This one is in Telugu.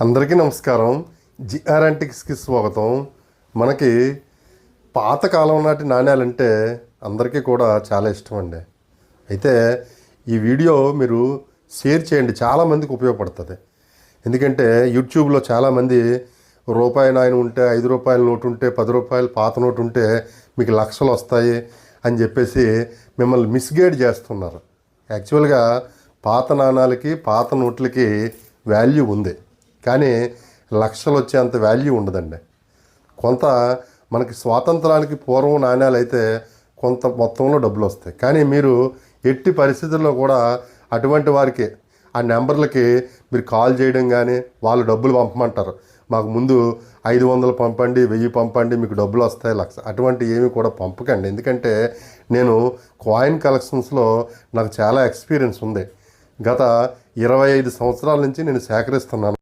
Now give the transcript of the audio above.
అందరికీ నమస్కారం. జిఆర్ యాంటిక్స్కి స్వాగతం. మనకి పాతకాలం నాటి నాణ్యాలంటే అందరికీ కూడా చాలా ఇష్టం అండి. అయితే ఈ వీడియో మీరు షేర్ చేయండి, చాలామందికి ఉపయోగపడుతుంది. ఎందుకంటే యూట్యూబ్లో చాలామంది రూపాయి నాయన ఉంటే, 5 రూపాయల నోటు ఉంటే, 10 రూపాయలు పాత నోటు ఉంటే మీకు లక్షలు వస్తాయి అని చెప్పేసి మిమ్మల్ని మిస్గైడ్ చేస్తున్నారు. యాక్చువల్గా పాత నాణాలకి పాత నోట్లకి వాల్యూ ఉంది, కానీ లక్షలు వచ్చేంత వాల్యూ ఉండదండి. కొంత మనకి స్వాతంత్రానికి పూర్వం నాణ్యాలు అయితే కొంత మొత్తంలో డబ్బులు వస్తాయి, కానీ మీరు ఎట్టి పరిస్థితుల్లో కూడా అటువంటి వారికి ఆ నెంబర్లకి మీరు కాల్ చేయడం కానీ వాళ్ళు డబ్బులు పంపమంటారు, మాకు ముందు 500 పంపండి, 1000 పంపండి, మీకు డబ్బులు వస్తాయి, లక్ష అటువంటి ఏమి కూడా పంపకండి. ఎందుకంటే నేను కాయిన్ కలెక్షన్స్లో నాకు చాలా ఎక్స్పీరియన్స్ ఉంది. గత 25 సంవత్సరాల నుంచి నేను సేకరిస్తున్నాను.